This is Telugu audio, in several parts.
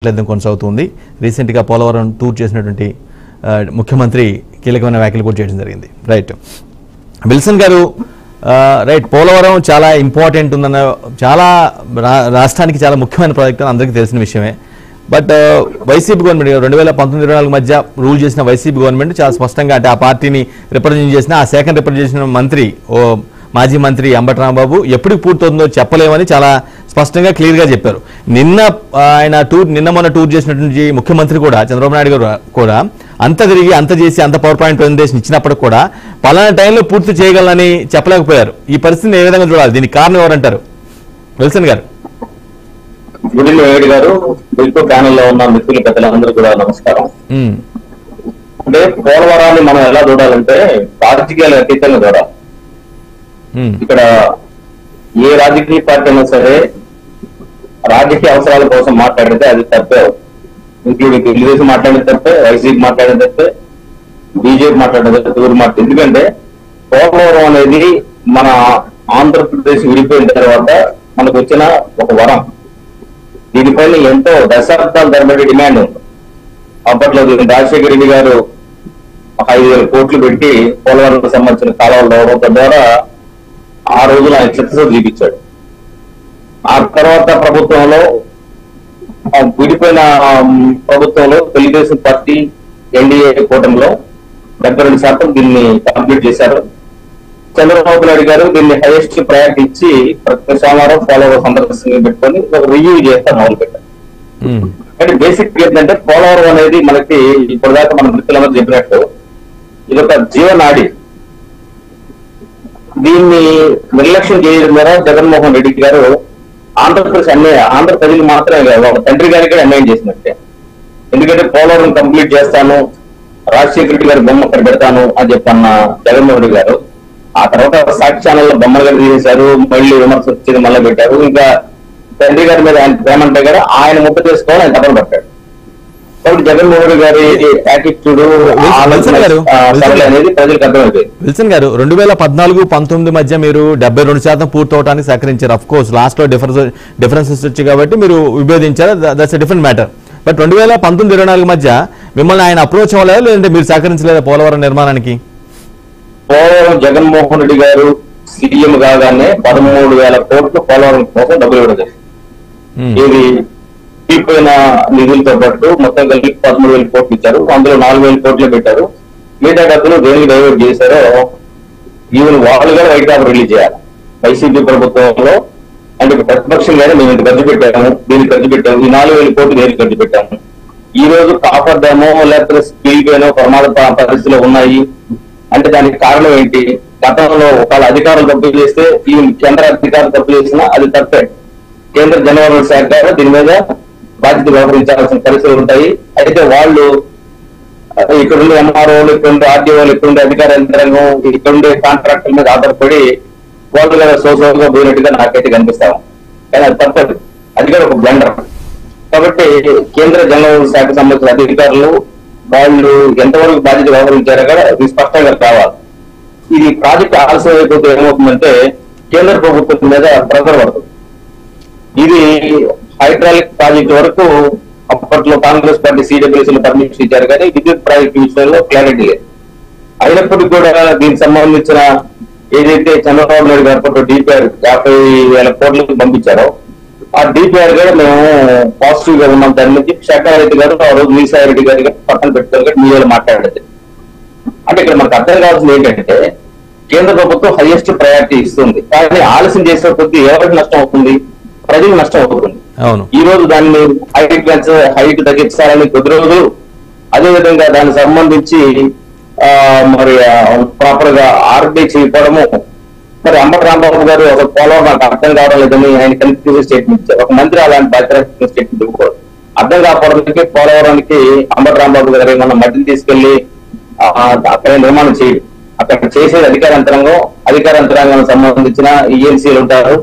కొనసాగుతుంది. రీసెంట్గా పోలవరం టూర్ చేసినటువంటి ముఖ్యమంత్రి కీలకమైన వ్యాఖ్యలు కూడా చేయడం జరిగింది. రైట్ విల్సన్ గారు, రైట్ పోలవరం చాలా ఇంపార్టెంట్ ఉందన్న, చాలా రాష్ట్రానికి చాలా ముఖ్యమైన ప్రాజెక్ట్ అని అందరికీ తెలిసిన విషయమే. బట్ వైసీపీ గవర్నమెంట్ 2019-24 మధ్య రూల్ చేసిన వైసీపీ గవర్నమెంట్ చాలా స్పష్టంగా, అంటే ఆ పార్టీని రిప్రజెంట్ చేసిన, ఆ శాఖను రిప్రజెంట్ చేసిన మంత్రి మాజీ మంత్రి అంబటి రాంబాబు ఎప్పటికి పూర్తవుతుందో చెప్పలేమని చాలా స్పష్టంగా క్లియర్గా చెప్పారు. నిన్న మొన్న టూర్ చేసినటువంటి ముఖ్యమంత్రి కూడా, చంద్రబాబు నాయుడు గారు కూడా అంత తిరిగి అంత చేసి అంత పవర్ పాయింట్ ప్రెజెంటేషన్ ఇచ్చినప్పటికి కూడా పలానా టైంలో పూర్తి చేయగలనని చెప్పలేకపోయారు. ఈ పరిస్థితిని ఏ విధంగా చూడాలి? దీనికి కారణం ఎవరంటారు విల్సన్ గారు? గుడి గారు, బిల్కో ప్యానెల్ లో ఉన్న మిత్రులు పెద్దలందరూ కూడా నమస్కారం. అంటే పోలవరాన్ని మనం ఎలా చూడాలంటే రాజకీయాలు అతీతంగా చూడాలి. ఇక్కడ ఏ రాజకీయ పార్టీ అయినా సరే రాజకీయ అవసరాల కోసం మాట్లాడితే అది తప్పే. ఇంక్లూడింగ్ తెలుగుదేశం మాట్లాడిన తప్పే, వైసీపీ మాట్లాడిన తప్పే, బీజేపీ మాట్లాడిన తప్పే, ఎవరు మాట్లాడు. ఎందుకంటే పోలవరం అనేది మన ఆంధ్రప్రదేశ్ విడిపోయిన తర్వాత మనకు వచ్చిన ఒక వరం. దీనిపైన ఎంతో దశాబ్దాల తరబడి డిమాండ్ ఉంది. అప్పట్లో రాజశేఖర రెడ్డి గారు 5,000 కోట్లు పెట్టి పోలవరం సంబంధించిన కాలువలు రావడం ద్వారా ఆ రోజులు ఆయన చిత్తశుద్ధి చూపించాడు. ఆ తర్వాత ప్రభుత్వంలో, విడిపోయిన ప్రభుత్వంలో తెలుగుదేశం పార్టీ ఎన్డీఏ కూటమిలో 72% దీన్ని కంప్లీట్ చేశారు. చంద్రబాబు నాయుడు గారు దీన్ని హైయెస్ట్ ప్రయారిటీ ఇచ్చి ప్రతి సోమవారం పోలవరం సందర్శన పెట్టుకొని ఒక రివ్యూ చేస్తా మొదలు పెట్టారు. అంటే బేసిక్ ఏంటంటే పోలవరం అనేది మనకి ఇప్పటిదాకా మన మిత్రులందరూ చెప్పినట్టు ఇది ఒక జీవనాడి. దీన్ని నిర్లక్ష్యం చేయడం ద్వారా జగన్మోహన్ రెడ్డి గారు ఆంధ్రప్రదేశ్ ఆంధ్ర ప్రజలు మాత్రమే కాదు, ఒక తండ్రి గారికి అన్యాయం చేసినట్టే. ఎందుకంటే పోలవరం కంప్లీట్ చేస్తాను, రాజశేఖర రెడ్డి గారి బొమ్మ అక్కడ పెడతాను అని చెప్పన్న జగన్మోహన్ రెడ్డి గారు ఆ తర్వాత సాక్షి ఛానల్లో బొమ్మలు గారు తీసేశారు, మళ్ళీ విమర్శ వచ్చేది మళ్ళీ పెట్టారు. ఇంకా తండ్రి గారి మీద ఆయన ప్రేమ అంటే కదా ఆయన ముక్క చేసుకోవాలి, ఆయన తప్పని పట్టాడు. కాబట్టి జగన్మోహన్ రెడ్డి గారి యాటిట్యూడ్ అనేది ప్రజలకు అర్థమైపోయింది. విల్సన్ గారు, 2014-19 మధ్య మీరు 72% పూర్తవడానికి సహకరించారు. అఫ్ కోర్స్ లాస్ట్ లో డిఫరెన్సెస్ వచ్చాయి కాబట్టి మీరు విభేదించారు, that's a different matter. But 2019-24 మధ్య మిమ్మల్ని ఆయన అప్రోచ్ అవ్వలేదు, లేదంటే మీరు సహకరించలేదా పోలవరం నిర్మాణానికి? పోలవరం జగన్మోహన్ రెడ్డి గారు సీఎం కాగానే 13,000 కోట్లు పోలవరం కోసం డబ్బులు ఇవ్వడం జరిగింది. ఇది తీపోయిన నిధులతో పాటు మొత్తం కలిపి 13,000 కోట్లు ఇచ్చారు. అందులో 4,000 కోట్లు పెట్టారు. మిగతా డబ్బులు దేనికి డైవర్ట్ చేశారో ఈవెన్ వాళ్ళు కూడా వైట్ పేపర్ రిలీజ్ చేయాలి. వైసీపీ ప్రభుత్వంలో అంటే ప్రతిపక్షంగానే మేము ఇంత ఖర్చు పెట్టాము, దీనికి ఖర్చు పెట్టాము, ఈ 4,000 కోట్లు దేనికి ఖర్చు పెట్టాము, ఈ రోజు కాపర్ డ్యామో లేకపోతే స్టీల్ పైనో ప్రమాద పరిస్థితిలో ఉన్నాయి అంటే దానికి కారణం ఏంటి? గతంలో ఒకవేళ అధికారులు తప్పు చేస్తే, ఈ కేంద్ర అధికారులు తప్పు చేసినా అది తప్పే. కేంద్ర జలవనరుల శాఖ దీని మీద బాధ్యత వ్యవహరించాల్సిన పరిస్థితులు ఉంటాయి. అయితే వాళ్ళు ఇక్కడుండే ఎంఆర్ఓలు, ఇక్కడుండే ఆర్డీఓలు, ఇక్కడుండే అధికార యంత్రాంగం, ఇక్కడుండే కాంట్రాక్టర్ మీద ఆధారపడి వాళ్ళు కదా సోసోగా పోయినట్టుగా నాకైతే కనిపిస్తాము. కానీ అది తప్పదు, అది కూడా ఒక బ్లండర్. కాబట్టి కేంద్ర జలవనరుల శాఖకు సంబంధించిన అధికారులు వాళ్ళు ఎంతవరకు బాధ్యత వ్యవహరించారో కూడా ఇది స్పష్టంగా కావాలి. ఇది ప్రాజెక్ట్ ఆలస్యం అయిపోతే ఏమవుతుందంటే కేంద్ర ప్రభుత్వం మీద ప్రెజర్ పడుతుంది. ఇది హైడ్రాలిక్ ప్రాజెక్ట్ వరకు అప్పట్లో కాంగ్రెస్ పార్టీ సిడబ్ల్యూసీలో పర్మిషన్ ఇచ్చారు, కానీ విద్యుత్ ప్రాజెక్ట్ విషయంలో క్లారిటీ లేదు. అయినప్పటికీ కూడా దీనికి సంబంధించిన ఏదైతే చంద్రబాబు నాయుడు గారు అప్పట్లో డిపిఆర్ 50,000 కోట్లకు పంపించారో ఆ డిపిఆర్ కూడా మేము పాజిటివ్ గా ఉన్నాం. దాని నుంచి శాఖారెడ్డి గారు ఆ రోజు వీసారెడ్డి గారి పక్కన పెట్టుకోవాలి మీడియాలో మాట్లాడేది. అంటే ఇక్కడ మనకు అర్థం కావాల్సింది ఏంటంటే కేంద్ర ప్రభుత్వం హైయెస్ట్ ప్రయారిటీ ఇస్తుంది, కానీ ఆలస్యం చేసే కొద్దీ ఎవరికి నష్టం అవుతుంది? ప్రజలకు నష్టం అవుతుంది. ఈ రోజు దాన్ని హైట్ తగ్గించాలని కొద్ది రోజులు, అదేవిధంగా దానికి సంబంధించి మరి ప్రాపర్ గా ఆర్డీ చేయకపోవడము. మరి అంబటి రాంబాబు గారు ఒక పోలవరం నాకు అర్థం కావడం లేదని ఆయన కన్ఫ్యూజన్ స్టేట్మెంట్ ఇచ్చారు. ఒక మంత్రి అలాంటి బాధ్యత స్టేట్మెంట్ ఇవ్వకూడదు. అర్థం కాకపోవడానికి పోలవరానికి అంబటి రాంబాబు గారు ఏమన్నా మట్టిని తీసుకెళ్లి అక్కడ నిర్మాణం చేయడు. అక్కడ చేసేది అధికార యంత్రాంగానికి సంబంధించిన ఈఎన్సీలు ఉంటారు.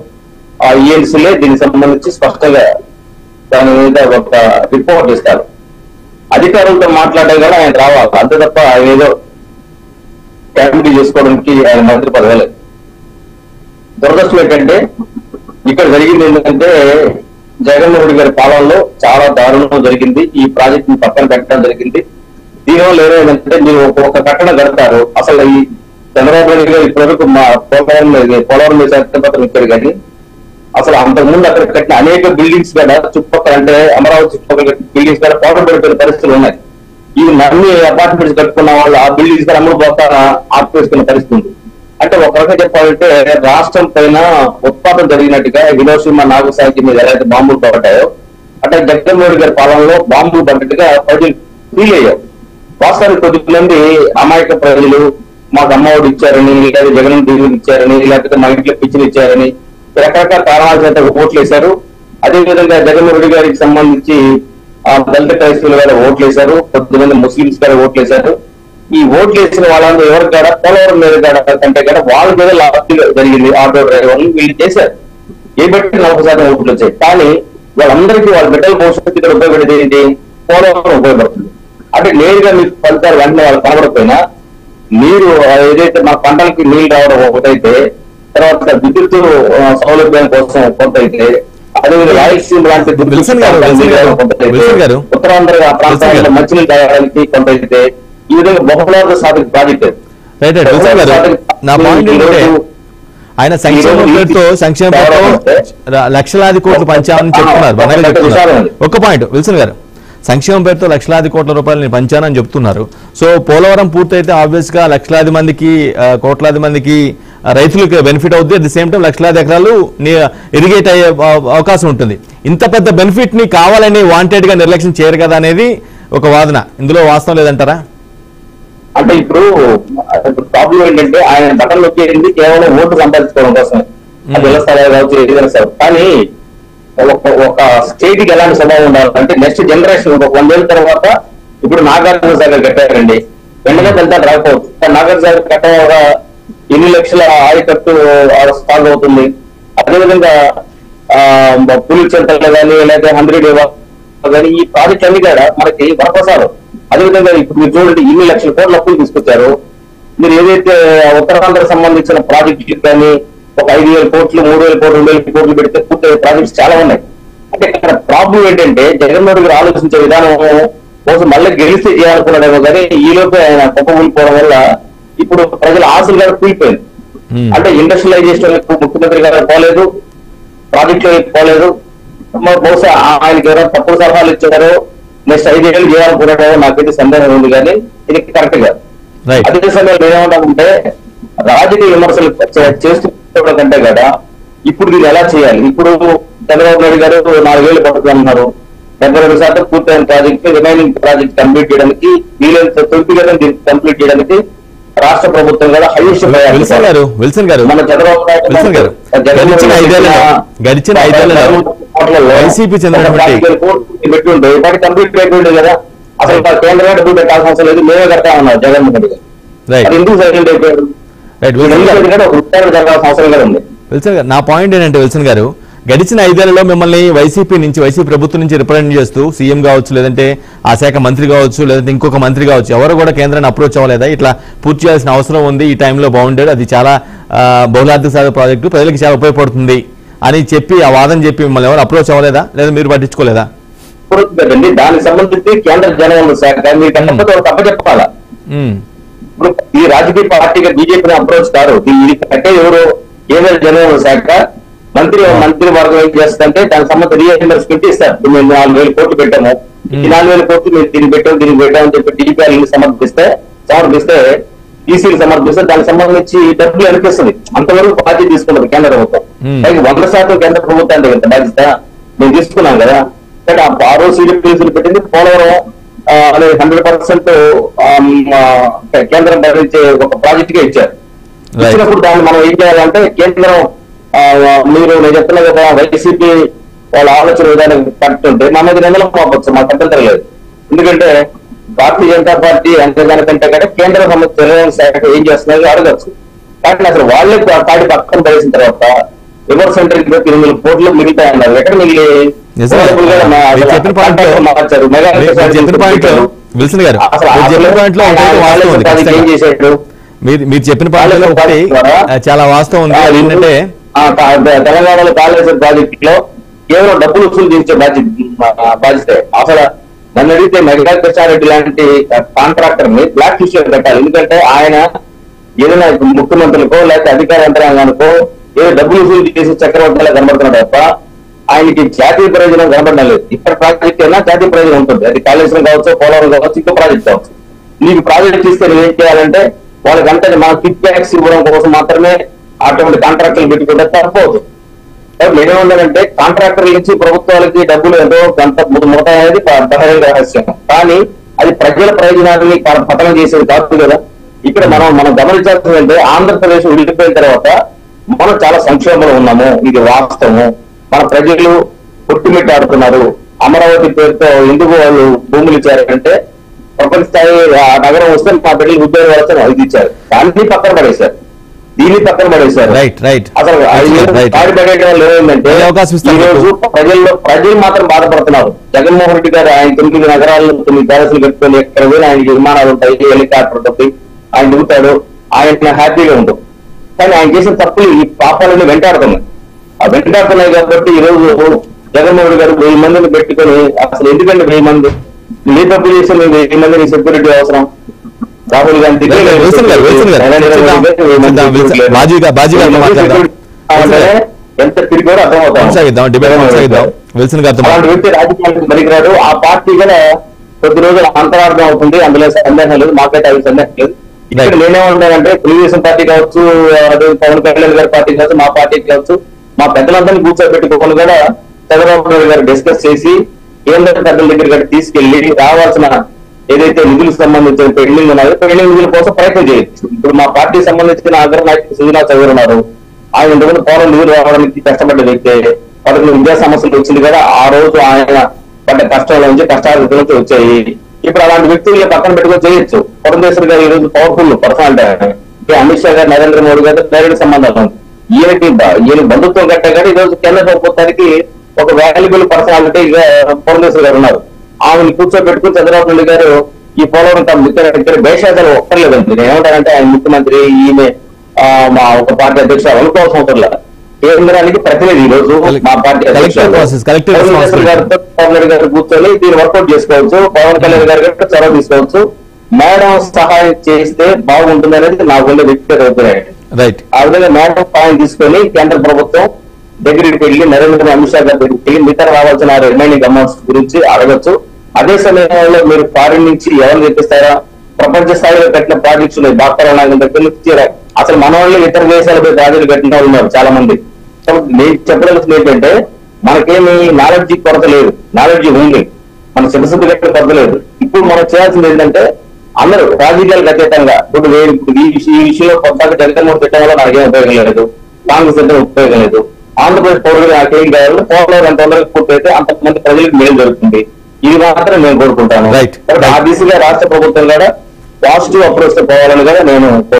ఆ ఈఎన్సీలే దీనికి సంబంధించి స్పష్టంగా దాని మీద ఒక రిపోర్ట్ ఇస్తారు. అధికారులతో మాట్లాడే కూడా ఆయన రావాలి, అంతే తప్ప ఆయన ఏదో క్యాబినెట్ చేసుకోవడానికి ఆయన మంత్రి పదవలేదు. దురదృష్టం ఏంటంటే ఇక్కడ జరిగింది ఏంటంటే జగన్మోహన్ రెడ్డి గారి పాలనలో చాలా దారుణం జరిగింది. ఈ ప్రాజెక్ట్ ని పక్కన పెట్టడం జరిగింది. దీనివల్ల ఏమైందంటే మీరు ఒక కట్టడం కడతారు. అసలు ఈ చంద్రబాబు నాయుడు గారు ఇప్పటివరకు మా పోలవరం మీద పత్రం ఇచ్చారు కానీ అసలు అంతకుముందు అక్కడ కట్టిన అనేక బిల్డింగ్స్ కూడా చుట్టుపక్కల అంటే అమరావతి చుట్టుపక్కల బిల్డింగ్స్ కూడా పోవడం పడిపోయిన పరిస్థితులు ఉన్నాయి. ఇవి నమ్మి అపార్ట్మెంట్స్ కట్టుకున్న వాళ్ళు ఆ బిల్డింగ్స్ కూడా అమలు పోతా ఆపువేసుకున్న పరిస్థితి ఉంది. అంటే ఒక రకంగా చెప్పాలంటే రాష్ట్రం పైన ఉత్పాదన జరిగినట్టుగా హిరోషిమా నాగసాకి మీద ఎలా అయితే బాంబులు పడ్డాయో అంటే జగన్మోహన్ రెడ్డి గారి పాలనలో బాంబులు పడ్డట్టుగా ప్రజలు ఫీల్ అయ్యారు. వాస్తవానికి కొద్దిమంది అమాయక ప్రజలు మాకు అమ్మఒడి ఇచ్చారని, లేదా జగన్ దీవులు ఇచ్చారని, లేకపోతే మా ఇంట్లో పిచ్చిలు ఇచ్చారని రకరకాల కారణాల చేత ఓట్లు వేశారు. అదేవిధంగా జగన్మోహన్ రెడ్డి గారికి సంబంధించి దళిత క్రైస్తవులు గారు ఓట్లు వేశారు, కొద్దిమంది ముస్లింస్ గారు ఓట్లు వేశారు. ఈ ఓట్లు వేసిన వాళ్ళందరూ ఎవరికి కూడా పోలవరం మీద కంటే కూడా వాళ్ళ మీద లాభం జరిగింది. ఆటో డ్రైవర్లు వీళ్ళు చేశారు. ఏ బట్టి 40% ఓట్లు వచ్చాయి. కానీ వాళ్ళందరికీ వాళ్ళ బిడ్డల భవిష్యత్తు ఇక్కడ ఉపయోగపడేది ఏంటి? పోలవరం ఉపయోగపడుతుంది. అంటే నేరుగా మీకు ఫలితాలు వెంటనే వాళ్ళు కనబడకపోయినా నీరు ఏదైతే మా పంటలకి నీళ్ళు రావడం ఒకటైతే, తర్వాత విద్యుత్ సౌలభ్యం కోసం కొంత అయితే, అదేవిధంగా రాయలసీమ లాంటి ఉత్తరాంధ్ర ప్రాంతాల్లో మంచినీళ్ళు తాగడానికి కొంత అయితే, ఈ విధంగా బహుళార్థ సాధక ప్రాజెక్ట్. ఆయన సంక్షేమం పేరుతో లక్షలాది కోట్లు పంచామని చెప్తున్నారు. ఒక్క పాయింట్ విల్సన్ గారు, సంక్షేమం పేరుతో లక్షలాది కోట్ల రూపాయలు నేను పంచానని చెప్తున్నారు. సో పోలవరం పూర్తయితే ఆబ్వియస్ గా లక్షలాది మందికి కోట్లాది మందికి రైతులకు బెనిఫిట్ అవుతుంది. అట్ ది సేమ్ టైం లక్షలాది ఎకరాలు ఇరిగేట్ అయ్యే అవకాశం ఉంటుంది. ఇంత పెద్ద బెనిఫిట్ ని కావాలని వాంటెడ్ గా నిర్లక్ష్యం చేయరు కదా అనేది ఒక వాదన. ఇందులో వాస్తవం లేదంటారా? అంటే ఇప్పుడు ప్రాబ్లం ఏంటంటే ఆయన బటన్ నొక్కేది కేవలం ఓటు సంపాదించుకోవడం కోసం. అది ఎలా స్థాయి కావచ్చు, ఏదైనా సరే. కానీ ఒక స్టేట్ కి ఎలాంటి స్వభావం ఉండాలి అంటే నెక్స్ట్ జనరేషన్ ఒక 100 ఏళ్ళ తర్వాత ఇప్పుడు నాగార్జున సాగర్ కట్టారండి, వెంటనే ఫలితాలు రాకపోవచ్చు. నాగార్జున సాగర్ కట్టగా ఎన్ని లక్షల ఆయకట్టు సాగు అవుతుంది. అదేవిధంగా పులి చెంతలు కానీ లేదా 100 కానీ ఈ ప్రాజెక్ట్ అన్ని కూడా మనకి వరప్రసాదం. అదేవిధంగా ఇప్పుడు మీరు చూడండి ఇన్ని లక్షల కోట్ల అప్పులు తీసుకొచ్చారు. మీరు ఏదైతే ఉత్తరాంధ్రకు సంబంధించిన ప్రాజెక్టులు కానీ ఒక 5,000 కోట్లు 3,000 కోట్లు 2,000 కోట్లు పెడితే పూర్తయ్యే ప్రాజెక్ట్స్ చాలా ఉన్నాయి. అంటే ఇక్కడ ప్రాబ్లం ఏంటంటే జగన్మోహన్ రెడ్డి ఆలోచించే విధానం కోసం మళ్ళీ గెలిస్తే చేయాలనుకున్నాడేమో కానీ ఈ లోపే ఆయన కుప్పకూలిపోవడం వల్ల ఇప్పుడు ప్రజల ఆశలు గారు కూలిపోయింది. అంటే ఇండస్ట్రియలైజేషన్ ముఖ్యమంత్రి గారు పోలేదు, ప్రాజెక్టులు పోలేదు. బహుశా ఆయనకి ఎవరైనా తప్పుడు సలహాలు ఇచ్చారో నెక్స్ట్ 5 ఏళ్ళు చేయాలనుకున్నాడో నాకైతే సందేహం ఉంది. కానీ ఇది కరెక్ట్ గా అదే సమయంలో ఏమంటామంటే రాజకీయ విమర్శలు చేస్తున్న కంటే కదా ఇప్పుడు దీన్ని ఎలా చేయాలి. ఇప్పుడు చంద్రబాబు నాయుడు గారు 4 ఏళ్ళు పడుతుంది అంటున్నారు. 72% పూర్తయిన ప్రాజెక్టు రిమైనింగ్ ప్రాజెక్ట్ కంప్లీట్ చేయడానికి వీలైనంత త్వరితగతిన దీన్ని కంప్లీట్ చేయడానికి రాష్ట్ర ప్రభుత్వం కూడా హైయెస్ట్ విల్సన్ గారు మన చంద్రబాబు నాయుడు గడిచిన 5 ఏళ్లలో వైసీపీ పెట్టి ఉంటే ఇప్పటికి కంప్లీట్ అయిపోయింది కదా. అసలు కేంద్ర డబ్బులు పెట్టాల్సిన అవసరం లేదు, మేమే కడతా ఉన్నారు జగన్మోహన్ రెడ్డి గారు. ఎందుకు సైలెంట్ అయిపోయాడు? జరగాల్సిన అవసరం కూడా ఉంది. విల్సన్ గారు, నా పాయింట్ ఏంటంటే విల్సన్ గారు గడిచిన 5 ఏళ్లలో మిమ్మల్ని వైసీపీ ప్రభుత్వం నుంచి రిప్రజెంట్ చేస్తూ సీఎం కావచ్చు, లేదంటే ఆ శాఖ మంత్రి కావచ్చు, లేదంటే ఇంకొక మంత్రి కావచ్చు, ఎవరు కూడా కేంద్రాన్ని అప్రోచ్ అవ్వలేదా? ఇట్లా పూర్తి చేయాల్సిన అవసరం ఉంది, ఈ టైంలో బాగుండేది, అది చాలా బహుళార్థ సాధక ప్రాజెక్టు, ప్రజలకు చాలా ఉపయోగపడుతుంది అని చెప్పి ఆ వాదన చెప్పి మిమ్మల్ని ఎవరు అప్రోచ్ అవ్వలేదా, లేదా మీరు పట్టించుకోలేదా? కదండి దానికి సంబంధించి కేంద్ర జనవనరుల శాఖ మీరు తప్ప చెప్పాలా? ఇప్పుడు ఈ రాజకీయ పార్టీగా బీజేపీని అప్రోచ్ కాదు. ఇది కట్టే ఎవరు? కేంద్ర జనవనరుల శాఖ మంత్రి వర్గం ఏం చేస్తుందంటే దానికి సంబంధించి రీఎంబర్స్మెంట్ ఇస్తారు. మేము 4,000 కోట్లు పెట్టాము, ఈ 4,000 కోట్లు మీరు దీనికి పెట్టామని చెప్పి టీపీఆర్ని సమర్పిస్తే ఈసీలు సమర్పిస్తే దానికి సంబంధించి డబ్బులు అనిపిస్తుంది. అంతవరకు బాధ్యత తీసుకున్నది కేంద్ర ప్రభుత్వం. 100% కేంద్ర ప్రభుత్వం అంటే బాధ్యత మేము తీసుకున్నాం కదా. బట్ ఆ రోజు సీడీపీలు పెట్టింది పోలవరం అనేది 100% కేంద్రం భరించే ఒక ప్రాజెక్ట్ గా ఇచ్చారు. ఇచ్చినప్పుడు దాన్ని మనం ఏం చేయాలంటే కేంద్రం నేను చెప్తున్నా కదా వైసీపీ వాళ్ళ ఆలోచన విధానం కరెక్ట్ ఉంటే మా మీద నిందలు పంపచ్చు, మాకు అభ్యంతరం లేదు. ఎందుకంటే భారతీయ జనతా పార్టీ అంటే దానికంటే కూడా కేంద్ర సంబంధించిన శాఖ ఏం చేస్తున్నారో అడగచ్చు. కానీ అసలు వాళ్ళే పార్టీ పక్కన పడేసిన తర్వాత రివర్ సెంటర్ 800 కోట్లు మిగులుతాయన్నారు. ఎక్కడ మిగిలి మీరు చెప్పిన పాయింట్లో ఒకటి చాలా వాస్తవం ఉంది. ఏంటంటే తెలంగాణలో కాళేశ్వరం ప్రాజెక్ట్ లో కేవలం డబ్బులు వసూలు చేసే బాధ్యత. అసలు నన్ను అడిగితే మెగా కృష్ణారెడ్డి లాంటి కాంట్రాక్టర్ ని బ్లాక్ లిస్ట్ లో పెట్టాలి. ఎందుకంటే ఆయన ఏదైనా ముఖ్యమంత్రులకో లేకపోతే అధికార యంత్రాంగానికో ఏదో డబ్బులు వసూలు చేసి చక్రవర్తిలా కనబడుతున్నాడు తప్ప ఆయనకి జాతీయ ప్రయోజనం కనబడడం లేదు. ఇక్కడ ప్రాజెక్ట్ అయినా జాతీయ ప్రయోజనం ఉంటుంది. అది కాళేశ్వరం కావచ్చు, పోలవరం కావచ్చు, ఇంకో ప్రాజెక్ట్ కావచ్చు. నీకు ప్రాజెక్ట్ ఇస్తే నువ్వేం చేయాలంటే వాళ్ళకంటే మన కిక్ బ్యాక్స్ ఇవ్వడం కోసం మాత్రమే అటువంటి కాంట్రాక్టర్లు పెట్టుకుంటే తప్పవుతుంది. నేనేమంటానంటే కాంట్రాక్టర్ల నుంచి ప్రభుత్వాలకి డబ్బులు ఎంతో కొంత మూట అనేది బహిరంగ రహస్యం. కానీ అది ప్రజల ప్రయోజనాన్ని పతనం చేసేది కాదు కదా. ఇక్కడ మనం గమనించాల్సిందంటే ఆంధ్రప్రదేశ్ విడిపోయిన తర్వాత మనం చాలా సంక్షోభంలో ఉన్నాము. ఇది వాస్తవము. మన ప్రజలు కొట్టుమిట్టాడుతున్నారు. అమరావతి పేరుతో ఎందుకు వాళ్ళు భూములు ఇచ్చారంటే ప్రపంచ స్థాయి ఆ నగరం వస్తే మా బిడ్డలు ఉద్యోగ వ్యవస్థను ఇది ఇచ్చారు. దీన్ని పక్కన పడేశారు. అసలు పాడిపడేయడం వల్ల ఏమైందంటే ఈ రోజు ప్రజలు మాత్రం బాధపడుతున్నారు. జగన్మోహన్ రెడ్డి గారు ఆయన 9 నగరాల్లో 9 ప్యాలెస్లు పెట్టుకొని ఎక్కడ పోయినా ఆయనకి విమానాలు ఉంటాయి, హెలికాప్టర్ ఉంటుంది, ఆయన దిగుతాడు, ఆయన హ్యాపీగా ఉంటుంది. కానీ ఆయన చేసిన తప్పులు ఈ పాపాలని వెంటాడుతున్నాయి. ఆ వెంటాడుతున్నాయి కాబట్టి ఈ రోజు జగన్మోహన్ రెడ్డి గారు 1000 మందిని పెట్టుకొని అసలు ఎందుకంటే 1000 మంది ఏ తప్పు చేస్తే 1000 మందిని సెక్యూరిటీ అవసరం? రాహుల్ గాంధీ ఎంత తిరిగారో అర్థమవుతాం. అలాంటి వ్యక్తి రాజకీయానికి పనికిరాడు. ఆ పార్టీ కూడా కొద్ది రోజులు అంతరార్థం అవుతుంది. అందులో సందేహం లేదు, మాకైతే అవి సందేహం లేదు. ఇక్కడ నేనేమంటానంటే తెలుగుదేశం పార్టీ కావచ్చు, అదే పవన్ కళ్యాణ్ గారి పార్టీ కావచ్చు, మా పార్టీ కావచ్చు, మా పెద్దలందరినీ కూర్చోబెట్టుకోని కూడా చంద్రబాబు నాయుడు గారు డిస్కస్ చేసి కేంద్ర పెద్దల దగ్గర తీసుకెళ్లి రావాల్సిన ఏదైతే నిధులకు సంబంధించిన పెండింగ్ ఉన్నాయో పెండింగ్ నిధుల కోసం ప్రయత్నం చేయొచ్చు. ఇప్పుడు మా పార్టీ సంబంధించిన అగ్ర నాయకులు సుజనా చౌదరి ఉన్నారు. ఆయన ఇంతకుముందు పౌరం నిధులు రావడానికి కష్టపడ్డ వ్యక్తే. వాళ్ళకి విద్యా సమస్యలు వచ్చింది కదా, ఆ రోజు ఆయన పడ్డ కష్టాల నుంచి కష్టాల నుంచి వచ్చాయి. ఇప్పుడు అలాంటి వ్యక్తులు పక్కన పెట్టుకొని చేయొచ్చు. పురంధేశ్వరి గారు ఈ రోజు పవర్ఫుల్ పర్సనాలిటీ. అమిత్ షా గారు, నరేంద్ర మోడీ గారు డైరెక్ట్ సంబంధాలు ఉంది. ఈయన బంధుత్వం కట్టే కానీ ఈ రోజు కేంద్ర ప్రభుత్వానికి ఒక వాల్యుబుల్ పర్సనాలిటీ పురంధేశ్వరి గారు ఉన్నారు. ఆమెను కూర్చోబెట్టుకుని చంద్రబాబు నాయుడు గారు ఈ పోలవరం ఇక్కడ భేషాదాలు ఒక్కర్లేదండి. నేను ఏమంటానంటే ఆయన ముఖ్యమంత్రి, ఈమె మా ఒక పార్టీ అధ్యక్షుడు అనుకోవాల్సిన అవసరం లేదు. కేంద్రానికి ప్రతినిధి ఈ రోజు మా పార్టీ అధ్యక్షుడు గారితో పవన్ కళ్యాణ్ గారు కూర్చొని దీన్ని వర్కౌట్ చేసుకోవచ్చు. పవన్ కళ్యాణ్ గారి చొరవ తీసుకోవచ్చు. మేడం సహాయం చేస్తే బాగుంటుంది అనేది నాకు ఉండే వ్యక్తిగత అభిప్రాయం. ఆ విధంగా మేడం సహాయం తీసుకొని కేంద్ర ప్రభుత్వం దగ్గరికి వెళ్ళి నరేంద్ర అమిత్ షా గారి దగ్గరికి వెళ్ళి మిగతా రావాల్సిన రిమైనింగ్ అమౌంట్స్ గురించి అడగచ్చు. అదే సమయంలో మీరు ఫారిన్ నుంచి ఎవరు తెప్పిస్తారా? ప్రపంచ స్థాయిలో పెట్టిన ప్రాజెక్ట్స్ ఉన్నాయి. డాక్టర్ దగ్గర అసలు మన వాళ్ళు ఇతర దేశాలపై ప్రాజెక్టులు పెట్టిన వాళ్ళు ఉన్నారు చాలా మంది. నేను చెప్పదలుచుకుంది ఏంటంటే మనకేమి నాలెడ్జ్ కొరత లేదు, నాలెడ్జ్ ఉంది, మన సిద్ధశుద్ధి గట్టిన కొరత లేదు. ఇప్పుడు మనం చేయాల్సింది ఏంటంటే అందరూ రాజకీయాలకు అతీతంగా ఇప్పుడు ఈ విషయంలో కొత్తగా జగన్మోహన్ పెట్టడం వల్ల నాకేం ఉపయోగం లేదు, కాంగ్రెస్ అంటే ఉపయోగం లేదు. ఆంధ్రప్రదేశ్ పౌరులు నాకేం కావాలి, పోలవరం ఎంత తొందరగా పూర్తయితే అంతమంది ప్రజలకు మేలు జరుగుతుంది. ఇది మాత్రం నేను కోరుకుంటాను. ఆ దిశగా రాష్ట్ర ప్రభుత్వం కూడా పాజిటివ్ అప్రోచ్ తో పోవాలని కూడా నేను